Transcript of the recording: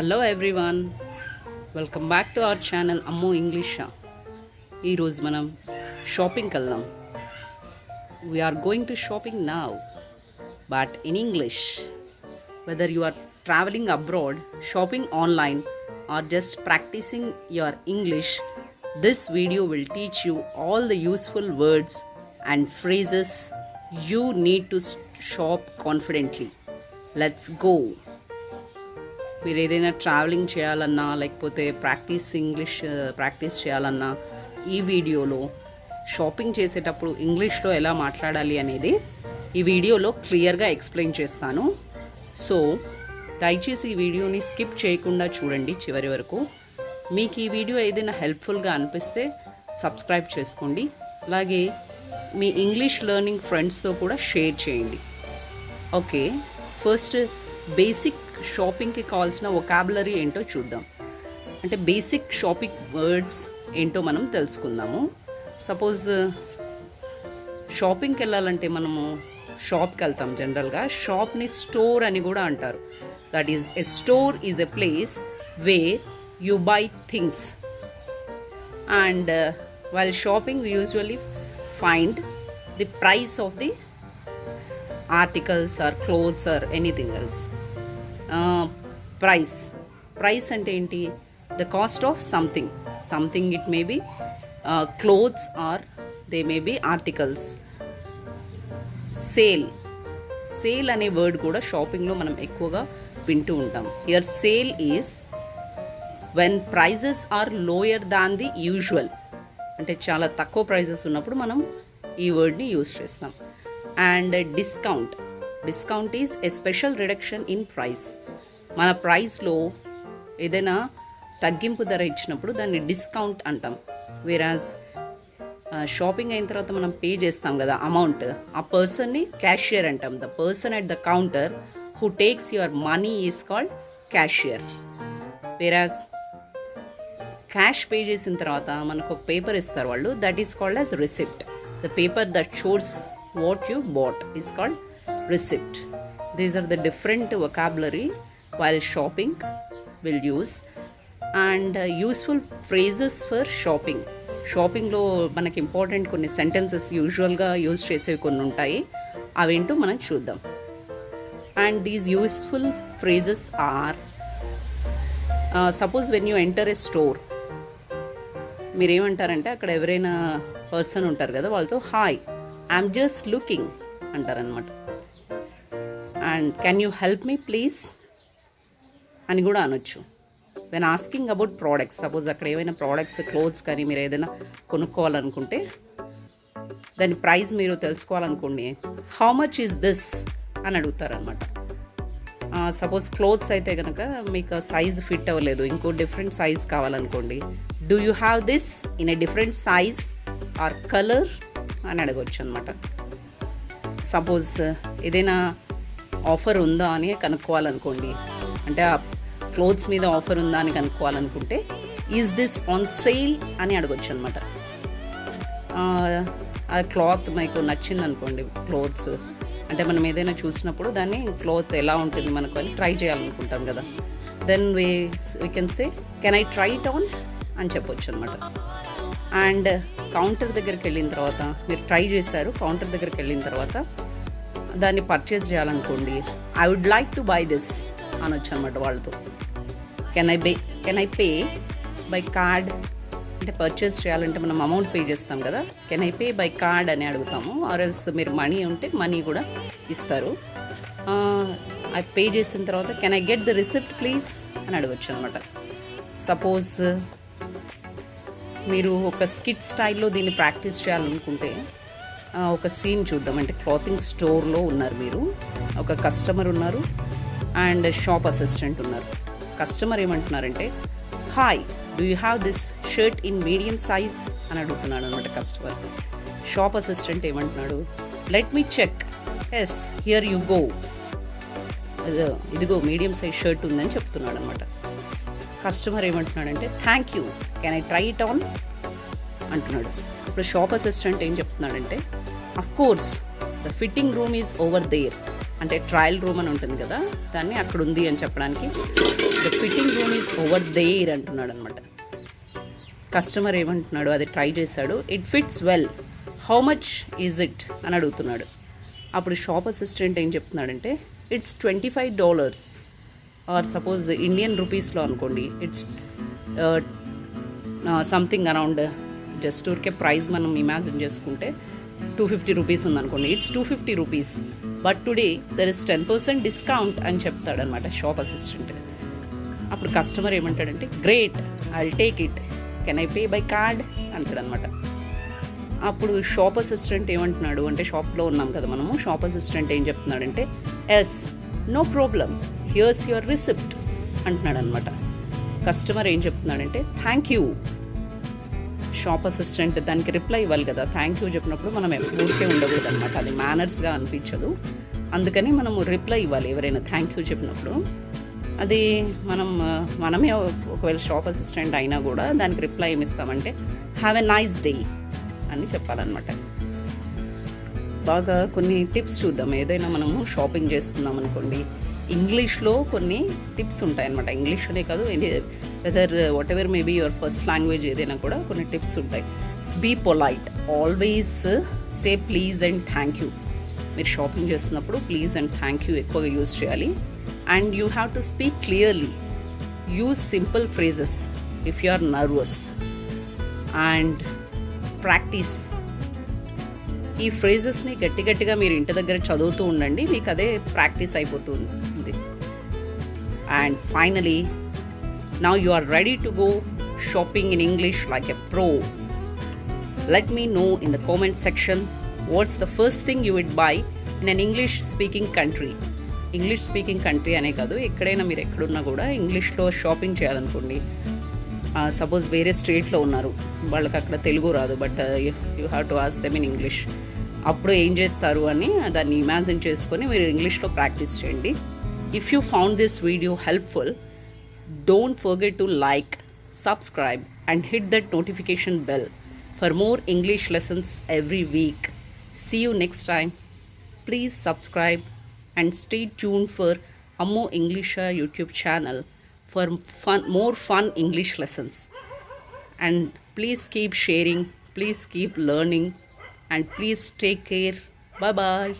Hello everyone, welcome back to our channel అమ్మో ఇంగ్లీషా. ఈరోజు మనం షాపింగ్కి వెళ్దాం. We're going to shopping now but in English. Whether you are travelling abroad, shopping online or just practising your English, this video will teach you all the useful words and phrases you need to shop confidently. Let's go. మీరు ఏదైనా travelling చేయాలన్నా లేకపోతే English practice చేయాలన్నా ఈ వీడియోలో shopping చేసేటప్పుడు ఇంగ్లీష్లో ఎలా మాట్లాడాలి అనేది ఈ వీడియోలో క్లియర్గా ఎక్స్ప్లెయిన్ చేస్తాను. సో దయచేసి ఈ వీడియోని స్కిప్ చేయకుండా చూడండి చివరి వరకు. మీకు ఈ వీడియో ఏదైనా హెల్ప్ఫుల్గా అనిపిస్తే సబ్స్క్రైబ్ చేసుకోండి. అలాగే మీ ఇంగ్లీష్ లెర్నింగ్ ఫ్రెండ్స్తో కూడా షేర్ చేయండి. ఓకే, ఫస్ట్ బేసిక్ షాపింగ్కి కావాల్సిన వొకాబులరీ ఏంటో చూద్దాం. అంటే బేసిక్ షాపింగ్ వర్డ్స్ ఏంటో మనం తెలుసుకుందాము. సపోజ్ షాపింగ్కి వెళ్ళాలంటే మనము షాప్కి వెళ్తాం. జనరల్గా షాప్ని స్టోర్ అని కూడా అంటారు. That is a store is a place where you buy things, and while shopping we usually find the price of the articles or clothes or anything else. Price ante enti, the cost of something it may be clothes or they may be articles. Sale అనే word కూడా షాపింగ్లో మనం ఎక్కువగా వింటూ ఉంటాం. Here sale is when prices are lower than the usual, అంటే చాలా తక్కువ ప్రైజెస్ ఉన్నప్పుడు మనం ఈ వర్డ్ని యూజ్ చేస్తాం. And discount is a special reduction in price. మన ప్రైస్లో ఏదైనా తగ్గింపు ధర ఇచ్చినప్పుడు దాన్ని డిస్కౌంట్ అంటాం. వేరాజ్ షాపింగ్ అయిన తర్వాత మనం పే చేస్తాం కదా అమౌంట్, ఆ పర్సన్ని క్యాషియర్ అంటాం. The person at the counter who takes your money is called cashier. Whereas cash pay చేసిన తర్వాత మనకు ఒక పేపర్ ఇస్తారు వాళ్ళు, that is called as receipt. The paper that shows what you bought is called receipt. These are the different vocabulary while shopping will use. And useful phrases for shopping. షాపింగ్లో మనకి important కొన్ని sentences యూజువల్గా use చేసేవి కొన్ని ఉంటాయి, అవేంటో మనం చూద్దాం. And these useful phrases are suppose when you enter a store, మీరేమంటారంటే అక్కడ ఎవరైనా పర్సన్ ఉంటారు కదా, వాళ్ళతో హాయ్ ఐఎమ్ జస్ట్ లుకింగ్ అంటారనమాట. And can you help me please అని కూడా అనొచ్చు. When asking about products, suppose అక్కడ ఏమైనా ప్రోడక్ట్స్ క్లోత్స్ కానీ మీరు ఏదైనా కొనుక్కోవాలనుకుంటే దాని ప్రైస్ మీరు తెలుసుకోవాలనుకోండి, హౌ మచ్ ఈజ్ దిస్ అని అడుగుతారనమాట. సపోజ్ క్లోత్స్ అయితే కనుక మీకు సైజ్ ఫిట్ అవ్వలేదు, ఇంకో డిఫరెంట్ సైజ్ కావాలనుకోండి, do you have this in a different size or colour అని అడగవచ్చు అనమాట. సపోజ్ ఏదైనా ఆఫర్ ఉందా అని కనుక్కోవాలనుకోండి, అంటే ఆ క్లోత్స్ మీద ఆఫర్ ఉందా అని కనుక్కోవాలనుకుంటే ఈజ్ దిస్ ఆన్ సేల్ అని అడగవచ్చు అనమాట. ఆ క్లాత్ మీకు నచ్చింది అనుకోండి, క్లోత్స్ అంటే మనం ఏదైనా చూసినప్పుడు దాన్ని క్లాత్ ఎలా ఉంటుంది మనకు అని ట్రై చేయాలనుకుంటాం కదా, then we can say can I try it on అని చెప్పొచ్చు అనమాట. అండ్ కౌంటర్ దగ్గరికి వెళ్ళిన తర్వాత మీరు ట్రై చేశారు, కౌంటర్ దగ్గరికి వెళ్ళిన తర్వాత దాన్ని పర్చేస్ చేయాలనుకోండి, I would like to buy this అనొచ్చు అనమాట వాళ్ళతో. Can I pay by card, అంటే పర్చేస్ చేయాలంటే మనం అమౌంట్ పే చేస్తాం కదా, can I pay by card అని అడుగుతాము. ఆర్ ఎల్స్ మీరు మనీ ఉంటే మనీ కూడా ఇస్తారు. అది పే చేసిన తర్వాత can I get the receipt please అని అడగచ్చు అనమాట. సపోజ్ మీరు ఒక స్కిట్ స్టైల్లో దీన్ని ప్రాక్టీస్ చేయాలనుకుంటే ఒక సీన్ చూద్దాం. అంటే క్లాతింగ్ స్టోర్లో ఉన్నారు మీరు, ఒక కస్టమర్ ఉన్నారు అండ్ షాప్ అసిస్టెంట్ ఉన్నారు. కస్టమర్ ఏమంటున్నారంటే hi do you have this shirt in medium size అని అడుగుతున్నాడు అనమాట కస్టమర్. షాప్ అసిస్టెంట్ ఏమంటున్నాడు, let me check, yes here you go, ఇదిగో మీడియం సైజ్ షర్ట్ ఉందని చెప్తున్నాడు అనమాట. కస్టమర్ ఏమంటున్నాడంటే thank you can I try it on అంటున్నాడు. ఇప్పుడు షాప్ అసిస్టెంట్ ఏం చెప్తున్నాడంటే of course the fitting room is over there, అంటే ట్రయల్ రూమ్ అని ఉంటుంది కదా, దాన్ని అక్కడ ఉంది అని చెప్పడానికి the fitting room is over there అంటున్నాడు అనమాట. కస్టమర్ ఏమంటున్నాడు, అది ట్రై చేశాడు, it fits well, how much is it అని అడుగుతున్నాడు. అప్పుడు షాప్ అసిస్టెంట్ ఏం చెప్తున్నాడంటే, ఇట్స్ $25 ఆర్ సపోజ్ ఇండియన్ రూపీస్లో అనుకోండి, ఇట్స్ సంథింగ్ అరౌండ్, జస్ట్ ఊరికే ప్రైస్ మనం ఇమాజిన్ చేసుకుంటే ₹250 ఉందనుకోండి, it's ₹250, but today there is 10% discount అని చెప్తాడనమాట షాప్ అసిస్టెంట్. అప్పుడు కస్టమర్ ఏమంటాడంటే, great, I will take it, can I pay by card అంటాడనమాట. అప్పుడు షాప్ అసిస్టెంట్ ఏమంటున్నాడు అంటే, షాప్లో ఉన్నాం కదా మనము, షాప్ అసిస్టెంట్ ఏం చెప్తున్నాడంటే, yes, no problem, here's your receipt అంటున్నాడు అనమాట. కస్టమర్ ఏం చెప్తున్నాడంటే, థ్యాంక్ యూ. షాప్ అసిస్టెంట్ దానికి రిప్లై ఇవ్వాలి కదా, థ్యాంక్ యూ చెప్పినప్పుడు మనం ఊరికే ఉండకూడదు అనమాట, అది మేనర్స్గా అనిపించదు. అందుకని మనము రిప్లై ఇవ్వాలి ఎవరైనా థ్యాంక్ యూ చెప్పినప్పుడు. అది మనమే ఒకవేళ షాప్ అసిస్టెంట్ అయినా కూడా దానికి రిప్లై ఏమి ఇస్తామంటే, హ్యావ్ ఎ నైస్ డే అని చెప్పాలన్నమాట. బాగా కొన్ని టిప్స్ చూద్దాం. ఏదైనా మనము షాపింగ్ చేస్తున్నాం అనుకోండి, ఇంగ్లీష్లో కొన్ని టిప్స్ ఉంటాయన్నమాట. ఇంగ్లీష్లోనే కాదు, whether whatever maybe your first language ఏదైనా కూడా కొన్ని టిప్స్ ఉంటాయి. Be polite, always say please and thank you. మీరు షాపింగ్ చేస్తున్నప్పుడు ప్లీజ్ అండ్ థ్యాంక్ యూ ఎక్కువగా యూజ్ చేయాలి. And you have to speak clearly, use simple phrases if you are nervous. And practise, ఈ ఫ్రేజెస్ని గట్టిగా మీరు ఇంటి దగ్గర చదువుతూ ఉండండి, మీకు అదే ప్రాక్టీస్ అయిపోతుంది. And finally, now you are ready to go shopping in English like a pro. Let me know in the comment section what's the first thing you would buy in an English speaking country. English speaking country అనే కాదు, ఎక్కడైనా మీరు ఎక్కడున్నా కూడా ఇంగ్లీష్లో shopping చేయాలనుకోండి. Suppose వేరే స్టేట్లో ఉన్నారు, వాళ్ళకి అక్కడ తెలుగు రాదు, but you have to ask them in English. అప్పుడు ఏం చేస్తారు అని దాన్ని ఇమాజిన్ చేసుకొని మీరు ఇంగ్లీష్లో ప్రాక్టీస్ చేయండి. If you found this video helpful, don't forget to like, subscribe and hit that notification bell for more English lessons every week. See you next time. Please subscribe and stay tuned for Ammo English YouTube channel for more fun English lessons. And please keep sharing, please keep learning, and please take care. Bye bye.